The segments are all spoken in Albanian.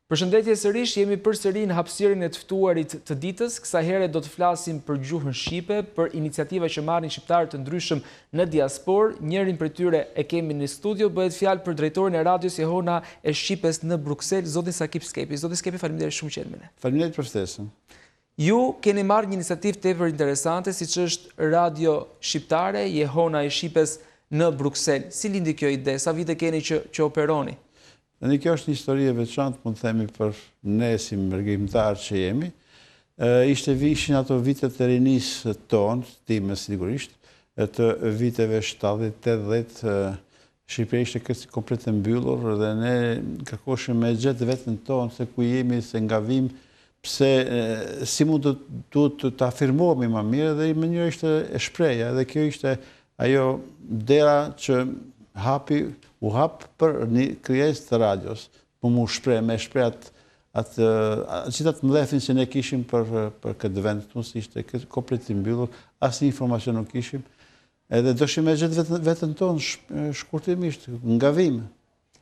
Përshëndetje sërish, jemi përsëri në hapësirën e të ftuarit të ditës. Kësaj here do të flasim për gjuhën shqipe, për iniciativa që marrin shqiptarë të ndryshëm në diasporë. Njërin prej tyre e kemi në studio, bëhet fjalë për drejtorin e radios Jehona e Shqipes në Bruksel, zotin Sakip Skepi. Zotin Skepi, faleminderit shumë që jeni me ne. Faleminderit për ftesën. Ju keni marrë një iniciativë tepër interesante, siç është radio shqiptare Jehona e Shqipes në Bruksel. Si lindi kjo ide? Sa vite keni që operoni? Dhe kjo është një histori e veçantë, mund të themi, për ne si mërgjimtar që jemi. Ishin ato vitet e rinisë tonë, time sigurisht, të viteve 70-80, Shqipëria ishte komplet e mbyllur dhe ne kërkoshim me gjetë vetën tonë se ku jemi, se nga vim, pse si mund të afirmohemi më mirë, dhe i mënyrë ishte e shpreja, dhe kjo ishte ajo dera që u hap për një krijesë të radios, për mu shprej, me shprej atë mlefin që ne kishim për këtë vend, si ishte komplet i mbyllur, asë një informacion nuk kishim, edhe doshim me gjithë vetën tonë shkurtimisht, nga vim.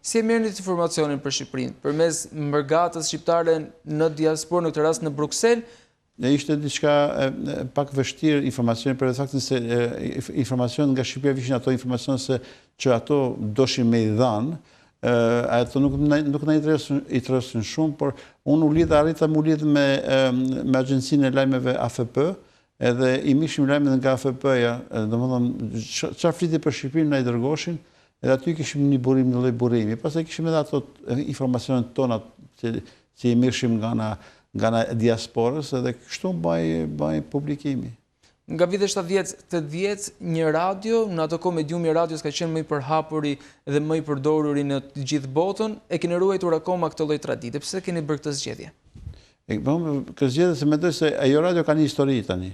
Si e merrni informacionin për Shqipërinë? Përmes mërgatës shqiptare në diasporë, në këtë rast në Bruksel? Ishte diçka pak vështirë informacioni, për faktin se informacion nga Shqipëria vishin ato informacion që ato doshin me i dhanë, ato nuk na interesën shumë, por unë arrita mu lidh me agjencinë e lajmeve AFP, edhe i mishim lajmet nga AFP-ja, domethënë çfarë fliti për Shqipërinë na i dërgoshin, edhe aty kishim një burim, një lloj burimi. Pastaj kishim edhe ato informacionet tona që i mirshim nga diasporës, edhe kështu baj publikimi. Nga vite 70-80, një radio, në ato kohë mediumi i radios ka qenë më i përhapuri dhe më i përdoruri në të gjithë botën, e keni ruajtur akoma këtë lloj tradite. Pse keni bërë këtë zgjedhje? Këtë zgjedhje se mendoj se ajo radio ka një histori tani.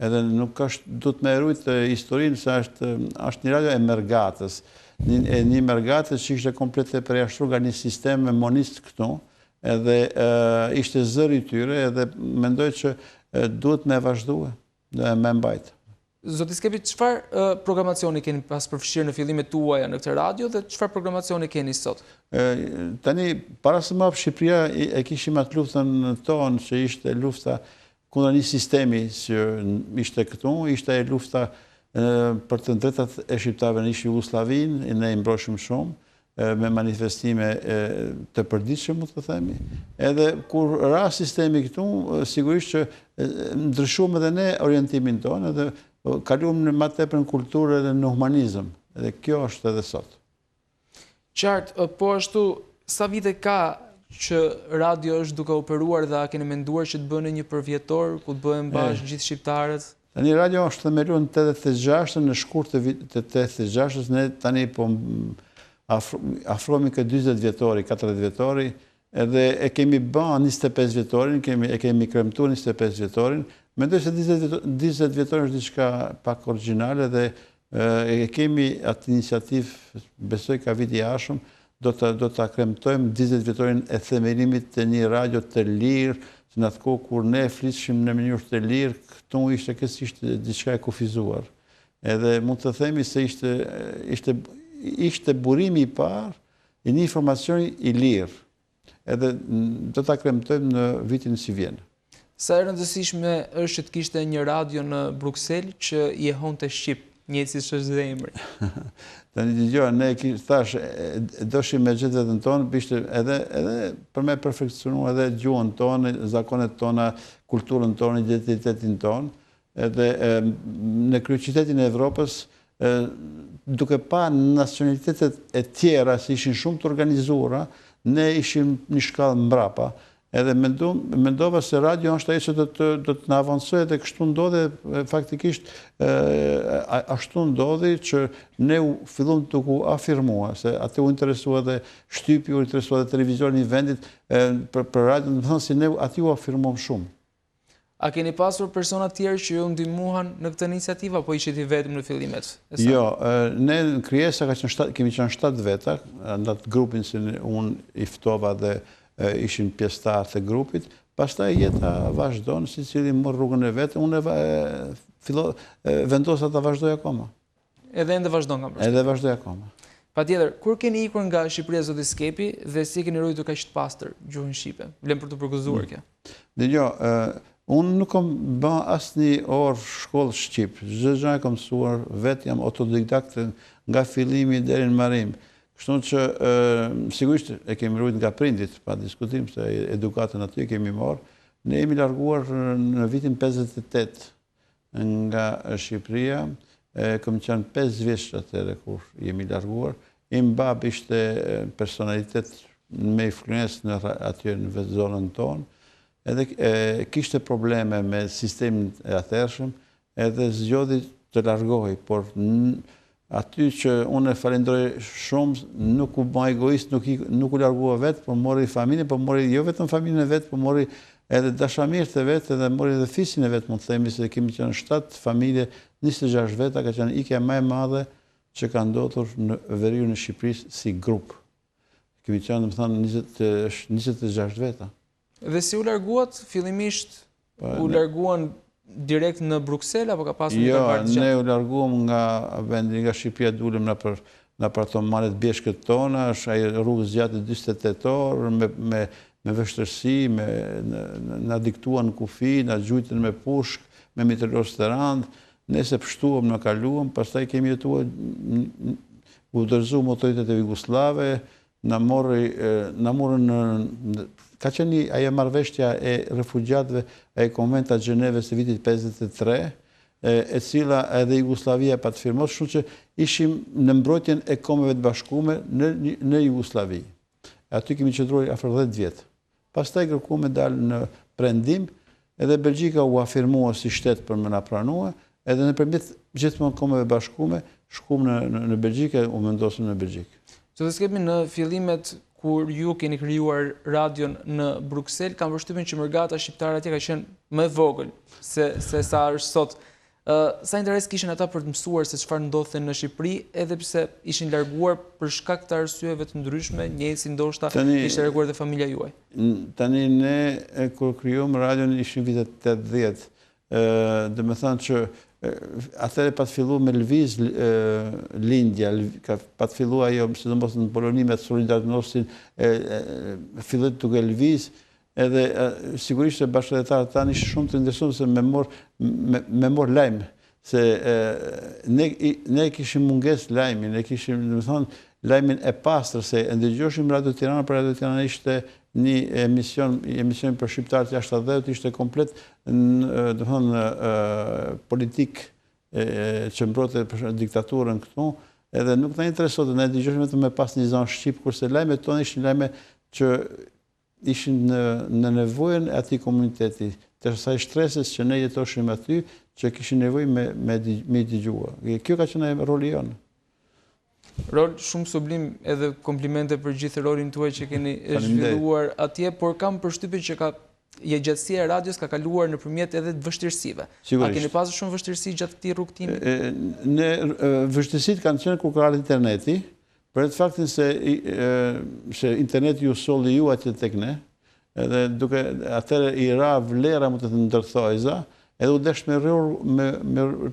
Edhe nuk është duhet me ruajt historinë, se është një radio e mergatës. Një mergatës që ishte komplet e përjashtruar nga një sistem monist këtu, edhe ishte zëri i tyre, edhe mendoj që duhet me vazhdue dhe me mbajt. Zoti Skepi, çfarë programacioni keni pas përfshirë në fillimet tuaja në këtë radio dhe çfarë programacioni keni sot? Tani, para se më hap Shqipëria, e kishim atë luftën tonë që ishte lufta kundër një sistemi që ishte këtu, ishte lufta për të drejtat e shqiptarëve në Jugosllavinë, ne i mbroshim shumë, me manifestime të përditshme, mund të themi. Edhe kur ra sistemi këtu, sigurisht që ndryshuam edhe ne orientimin tonë, edhe kaluam më tepër në kulturë dhe në humanizëm. Edhe kjo është edhe sot. Qartë, po ashtu, sa vite ka që radio është duke operuar dhe a keni menduar që të bëni një përvjetor, ku të bëhen bashkë gjithë shqiptarët? Tani radio është themeluar në 86, në shkurt të 86, ne tani po afrohemi këtë 20 vjetori, 40 vjetori, edhe e kemi ba 25 vjetorin, e kemi kremtuar 25 vjetorin. Mendoj se 20 vjetorin është diçka pak origjinale dhe e kemi atë iniciativë, besoj ka vit i ardhshëm, do ta kremtojmë 20 vjetorin e themelimit të një radio të lirë, në atë kohë kur ne flitshim në mënyrë të lirë, këtu ishte diçka e kufizuar. Edhe mund të themi se ishte burimi i parë i një informacioni i lirë. Edhe do ta kremtojmë në vitin që vjen. Sa e rëndësishme është që të kishte një radio në Bruksel që jehonte shqip, njëjtë siç është dhe emri. Tani dëgjoj, ne thash doshim me gjithë vetën tonë, edhe për me perfekcionu edhe gjuhën tonë, zakonet tona, kulturën tonë, identitetin tonë, edhe në kryeqytetin e Evropës, duke pa nacionalitetet e tjera që ishin shumë të organizuara, ne ishim një shkallë mbrapa. Edhe mendova se radio është ajo që do të na avancojë, dhe kështu ndodhi faktikisht, ashtu ndodhi që ne fillon të u afirmua, se atë u interesua dhe shtypi, u interesua dhe televizioni i vendit për radio, më thënë si ne aty u afirmuam shumë. A keni pasur persona tjerë që ju ndihmuan në këtë iniciativë, apo ishit i vetëm në fillimet? Jo, ne në krijesa kemi qenë 7 veta, në atë grupin që unë i ftova dhe ishin pjesëtar të grupit, pastaj jeta vazhdon, secili mor rrugën e vet, unë vendosa ta vazhdoj akoma. Edhe ende vazhdon nga Edhe vazhdoj akoma. Patjetër, kur keni ikur nga Shqipëria zoti Skepi dhe si keni ruajtur kaq të pastër gjuhën shqipe? Vlen për të përgëzuar kjo. Dgjoj, unë nuk kam bë asnjë orë shkollë shqip. Çdo gjë e kam mësuar vetë, jam autodidakt nga fillimi deri në marim. Kështu që sigurisht e kemi ruajtur nga prindit, pa diskutim se edukatën aty kemi marrë. Ne jemi larguar në vitin 58 nga Shqipëria. Kam qenë 5 vjeç atëherë kur jemi larguar. Im bab ishte personalitet me influencë aty në zonën tonë. Edhe kishte probleme me sistemin e atërshëm, edhe zgjodhi të largohej, por aty që unë e falenderoj shumë, nuk u bë egoist, nuk u largua vetë, por mori familjen, por mori jo vetëm familjen e vetë, por mori edhe dashamirët e vetë, edhe mori edhe fisin e vetë, mund të themi, se kemi qenë 7 familje, 26 veta, ka qenë ikja më e madhe që ka ndodhur në veriun e Shqipërisë si grup. Kemi qenë, më thënë, 26 veta. Dhe si u larguat, fillimisht u larguan direkt në Bruksel, apo ka pasur një Jo, ne u larguam nga vendi, nga Shqipëria, dulem në apartamanet bjeshkët tona, është ai rrugës gjatë 48 orë, me vështërsi, na diktuan kufi, na gjujtën me pushk, me mitërosterand, nese pështuam, na kaluam, pastaj kemi jetuar, u dorëzu motoritet e Jugoslave, na morën ka qenë ajo marrëveshja e refugjatëve e konventa Gjeneves të vitit 53, e cila edhe Jugoslavia pa të firmos, shumë që ishim në mbrojtjen e Kombeve të Bashkuara në Jugosllavi. Aty kemi qëndruar afër 10 vjet. Pastaj kërkuam me dalë në prendim, edhe Belgjika u afirmua si shtet për më na pranue, edhe nëpërmjet gjithmonë Kombeve të Bashkuara shkuam në Belgjikë, u vendosëm në Belgjikë. Zotë Skepi, në fillimet kur ju keni krijuar radion në Bruksel, kam përshtypjen që mërgata shqiptare atje ka qenë më e vogël se sa është sot. Sa interes kishin ata për të mësuar se çfarë ndodhte në Shqipëri, edhe pse ishin larguar për shkak të arsyeve të ndryshme, njësi ndoshta ishte larguar dhe familja juaj. Tani ne kur krijuam radion ishin vitet 80. Dhe me thënë që atëre pa të fillu me lëviz lindja, pa të fillu ajo, sidomos në Poloni me Solidarnosin, fillet duke lëviz, edhe sigurisht e bashkëdhetarët tanë ishë shumë të interesuar se me mor lajmë, se ne kishim munges lajmin, ne kishim, dhe me thonë, lajmin e pastër, se ndëgjoshim Radio Tirana, për Radio Tirana ishte një emision për shqiptarët jashtë 80, ishte komplet dhe thonë politik që mbrote për diktaturën këtu, edhe nuk në interesote, ne ndëgjoshim vetëm me pas një zonë Shqip, kurse lajmet tonë ishin lajme që ishin në nevojën e atij komuniteti, të saj shtreses që ne jetoshim aty, që kishin nevojë me dëgjua. Kjo ka qenë roli jonë. Rol shumë sublim, edhe komplimente për gjithë rolin tuaj që keni zhvilluar atje, por kam përshtypjen që gjatësia e radios ka kaluar nëpërmjet edhe të vështirësive. A keni pasur shumë vështirësi gjatë këtij rrugtimi? Ne vështirësitë kanë qenë kur ka ardhur interneti, për atë faktin se interneti ju solli ju atje tek ne, edhe duke atëherë i ra vlera, mund të ndërthojza, edhe u desh me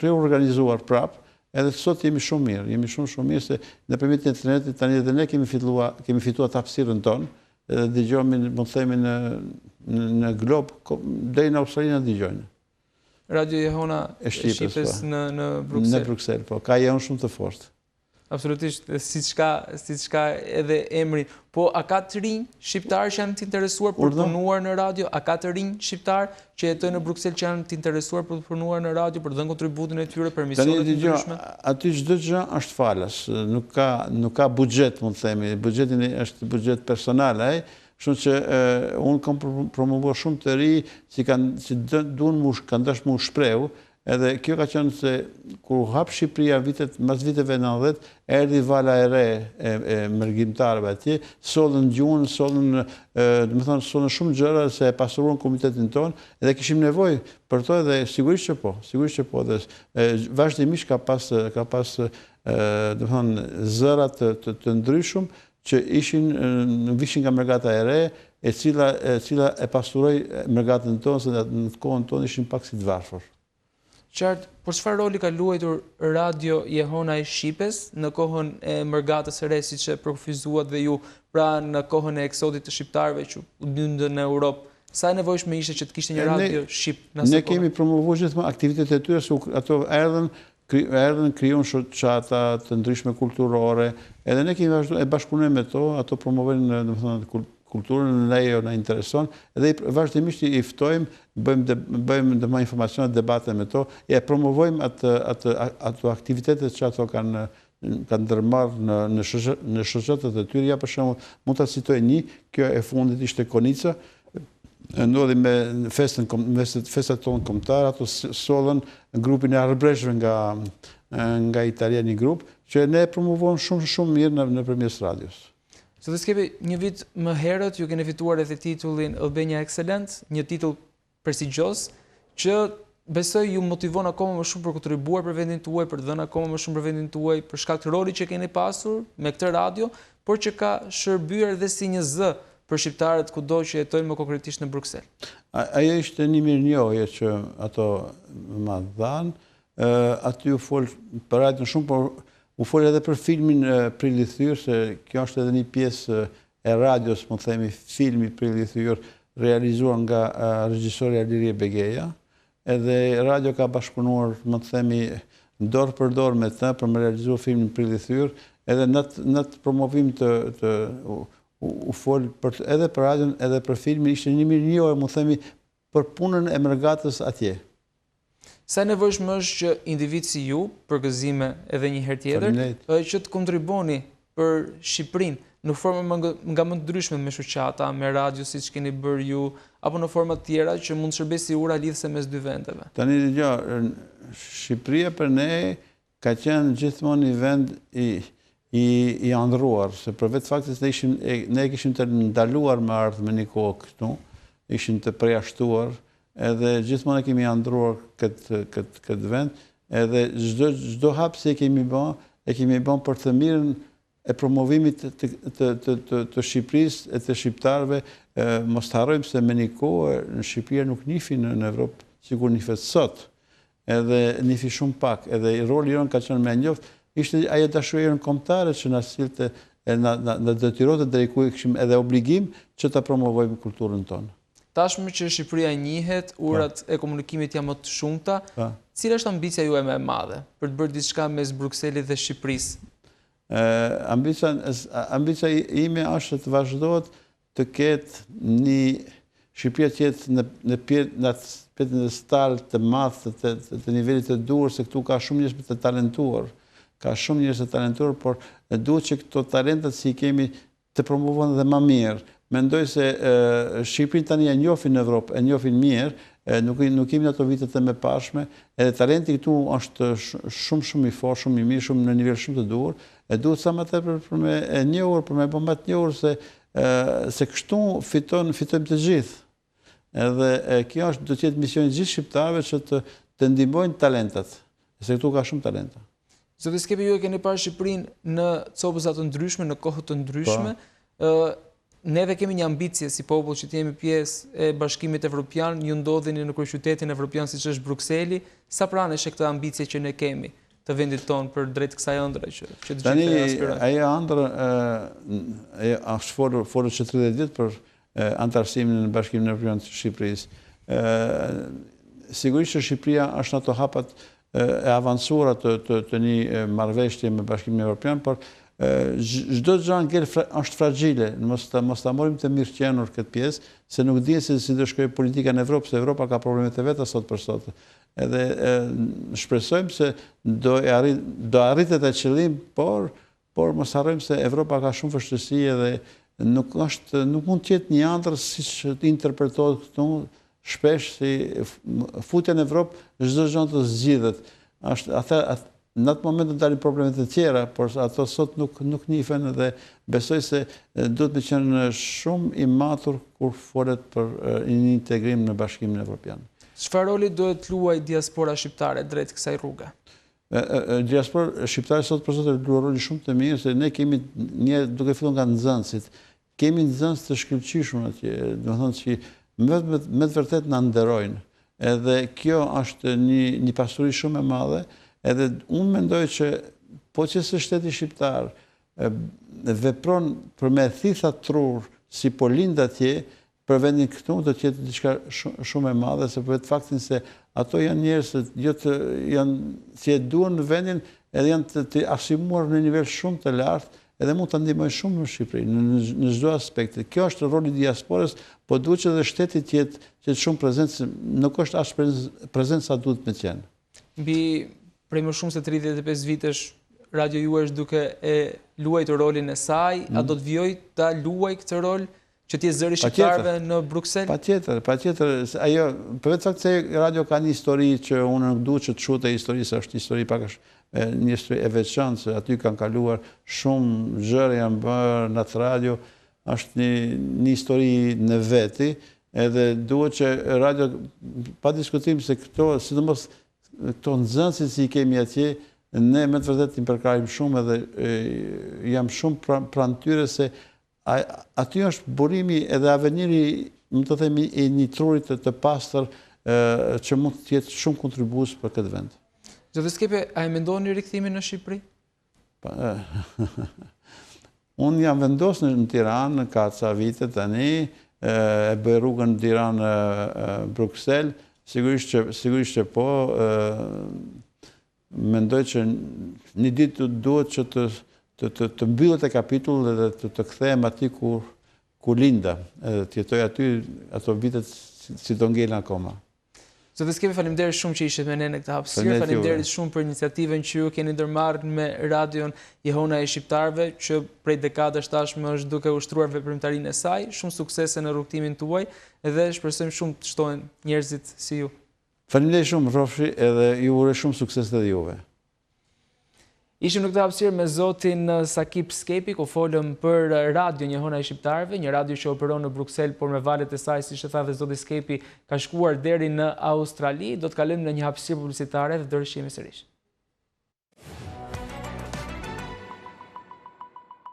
reorganizuar prapë. Edhe sot jemi shumë mirë, se nëpërmjet internetit tani edhe ne kemi fituar hapësirën tonë, edhe dëgjohemi, mund të themi në glob, deri në Australi na dëgjojnë. Radio Jehona e Shqipës në Bruksel. Në Bruksel, po, ka jeon shumë të fortë. Absolutisht, siç ka edhe emri. Po, a ka të rinj shqiptarë që janë të interesuar për të punuar në radio? A ka të rinj shqiptarë që jetojnë në Bruksel që janë të interesuar për të punuar në radio, për të dhënë kontributin e tyre për misionet të ndryshme? Aty çdo gjë është falas, nuk ka buxhet, mund të themi. Buxheti është buxhet personal, kështu që unë kam promovuar shumë të ri që kanë dashur më shprehu. Edhe kjo ka qenë se kur hap Shqipëria mas viteve 90, erdhi vala e re e mërgjimtarëve atje, sollën gjuhën, sollën shumë gjëra se e pasuruan komunitetin tonë, edhe kishim nevojë për to, edhe sigurisht që po, dhe vazhdimisht ka pas zëra të ndryshëm që vishin nga mërgata e re, e cila e pasuroi mërgatën tonë, se në kohën tonë ishin pak si të varfër. Qartë, por çfarë roli ka luajtur Radio Jehona e Shqipes në kohën e mërgatës së re, siç e përkufizuat dhe ju, pra në kohën e eksodit të shqiptarëve që u dyndën në Europë? Sa e nevojshme ishte që të kishte një radio shqip në asaj kohë? Ne kemi promovuar gjithmonë aktivitetet e tyre, se ato erdhën krijon shoqata të ndryshme kulturore, edhe ne kemi vazhduar e bashkëpunojmë me ato promovojnë domethënë kulturën, ne jo na intereson, edhe vazhdimisht i ftojmë, bëjmë më informacione, debate me to, e promovojmë ato aktivitetet që ato kanë ndërmarrë në shoqatat e tyre. Ja për shembull, mund ta citoj një, kjo e fundit ishte Konica, ndodhi me festat tonë kombëtare, ato sollën grupin e arbreshve nga Italia, një grup, që ne promovojmë shumë mirë nëpërmjet radios. Zotë Skepi, një vit më herët ju keni fituar edhe titullin Albania Excellent, një titull prestigjos, që besoj ju motivon akoma më shumë për kontribuar për vendin tuaj, për të dhënë akoma më shumë për vendin tuaj, për shkak të rolit që keni pasur me këtë radio, por që ka shërbyer edhe si një zë për shqiptarët kudo që jetojnë më konkretisht në Bruksel. Ajo ishte një mirënjohje që ato më dhanë, aty u fol për radion shumë, por u fol edhe për filmin Prilli Thyr, se kjo është edhe një pjesë e radios, më themi, filmi Prilli Thyr, realizuar nga regjisori Alirie Begeja, edhe radio ka bashkëpunuar, më themi, dorë për dorë me të për me realizuar filmin Prilli Thyr, edhe në të promovim u fol edhe për radion, edhe për filmin, ishte një mirënjohje, më themi, për punën e mërgatës atje. Sa nevojshme është që individ si ju, për gëzime edhe një herë tjetër, që të kontriboni për Shqipërinë në forma nga më të ndryshme me shoqata, me radio siç keni bërë ju, apo në forma të tjera që mund të shërbejë si ura lidhëse mes dy vendeve. Tani dëgjoj, Shqipëria për ne ka qenë gjithmonë një vend i andruar, se për vetë faktit ne kishim të ndaluar me ardhmë me një kohë këtu, ishim të përjashtuar, edhe gjithmonë kemi andruar këtë vend, edhe çdo hap që kemi bën për të mirën e promovimit të Shqipërisë e të shqiptarëve. Mos të harrojmë se me një kohë në Shqipëri nuk nifin në Evropë sikur nifet sot, edhe nifi shumë pak, edhe roli jonë ka qenë më i njoft, ishte ajo dashuria kombëtare që na sillte në detyrohet deri ku kishim edhe obligim që ta promovojmë kulturën tonë. Tashmë që Shqipëria njihet, urat e komunikimit janë më të shumta, cila është ambicia juaj më e madhe për të bërë diçka mes Brukselit dhe Shqipërisë? Ambicia ime është të vazhdohet të ketë një Shqipëria që jetë në stal të madh të nivelit të duhur, se këtu ka shumë njerëz të talentuar, por duhet që këto talentet si kemi të promovohen dhe më mirë. Mendoj se Shqipërinë tani e njohin në Evropë, e njohin mirë, nuk kemi ato vitet e mëparshme, edhe talenti këtu është shumë i fortë, shumë i mirë, shumë në nivel shumë të duhur, e duhet sa më tepër për me e njohur, për me bërë më të njohur se kështu fitojmë të gjithë. Edhe kjo do të jetë misioni i gjithë shqiptarëve që të ndihmojnë talentat, se këtu ka shumë talenta. Zotë Skepi, ju e keni parë Shqipërinë në copëza të ndryshme, në kohë të ndryshme. Neve kemi një ambicie si popull që të jemi pjesë e Bashkimit Evropian, ju ndodheni në kryeqytetin evropian siç është Brukseli. Sa pranë është këtë ambicie që ne kemi të vendit tonë për drejt kësaj ëndre që të gjithë aspirojnë? Ajo ëndër është folur që 30 ditë për antarësimin në Bashkimin Evropian të Shqipërisë. Sigurisht që Shqipëria është në ato hapat e avancuara të një marrëveshje me Bashkimin Evropian, por çdo gjë është fragjile, mos ta morim të mirëqenur këtë pjesë, se nuk di se si do shkojë politika në Evropë, se Evropa ka problemet e veta sot për sot. Edhe shpresojmë se do arritet atë qëllim, por mos harrojmë se Evropa ka shumë vështirësi edhe nuk mund të jetë një ëndër siç interpretohet këtu shpesh si futja në Evropë, çdo gjë të zgjidhet. Në atë moment do dalin problemet e tjera, por ato sot nuk njihen, dhe besoj se duhet të qenë shumë i matur kur folet për një integrim në Bashkimin Evropian. Çfarë roli duhet luajë diaspora shqiptare drejt kësaj rruge? Diaspora shqiptare sot për sot luajë rol shumë të mirë, se ne kemi duke filluar nga nxënësit, kemi nxënës të shkëlqyeshëm atje, domethënë që me të vërtet na nderojnë. edhe kjo është një pasuri shumë e madhe, edhe unë mendoj që po që së shteti shqiptar vepron për me thitha trur si po lind atje, për vendin këtu do të jetë diçka shumë e madhe, se për vetë faktin se ato janë njerëz që e duan në vendin, edhe janë të asimuar në nivel shumë të lartë, edhe mund të ndihmojnë shumë në Shqipëri, në çdo aspekt. Kjo është roli i diasporës, po duhet që edhe shteti të jetë shumë prezent, nuk është as prezent sa duhet me qenë. Mbi prej më shumë se 35 vitesh, radio juaj është duke e luajtur rolin e saj, a do të vijoj ta luaj këtë rol? Që t'je zëri shqiptarëve në Bruxelles? Patjetër. Ajo, për vetë fakt se radio ka një histori që unë nuk du që të shute historisë, është histori pak është një histori e veçantë, se aty kanë kaluar shumë gjëra janë bërë në atë radio, është një histori në veti, edhe duhet që radio, pa diskutim se këto, sidomos këto nxënësit si i kemi atje, ne me të vërtet i përkrajmë shumë edhe jam shumë pranë tyre se aty është burimi edhe aveniri, më të themi, i një trurit të pastër që mund të jetë shumë kontribues për këtë vend. Zoti Skepi, a e mendoni rikthimin në Shqipëri? Unë jam vendosur në Tiranë, ka ca vite tani, e bëj rrugën Tiranë-Bruxelles, sigurisht që po, mendoj që një ditë duhet që të mbyllet e kapitull dhe të kthehem aty ku linda, të jetoj aty ato vitet si do ngelen akoma. Zoti Skepi, faleminderit shumë që ishit me ne në këtë hapësirë, faleminderit shumë për iniciativën që ju keni ndërmarrë me radion Jehona e Shqiptarëve, që prej dekadash tashmë është duke ushtruar veprimtarinë e saj. Shumë suksese në rrugtimin tuaj dhe shpresojmë shumë të shtohen njerëzit si ju. Faleminderit shumë, Rofshi, edhe ju uroj shumë sukses edhe juve. Ishim në këtë hapësirë me zotin Sakip Skepi, ku folëm për radion Jehona e Shqiptarëve, një radio që operon në Bruxelles, por me valët e saj, siç e tha dhe zoti Skepi, ka shkuar deri në Australi. Do të kalojmë në një hapësirë publicitare dhe do rishihemi sërish.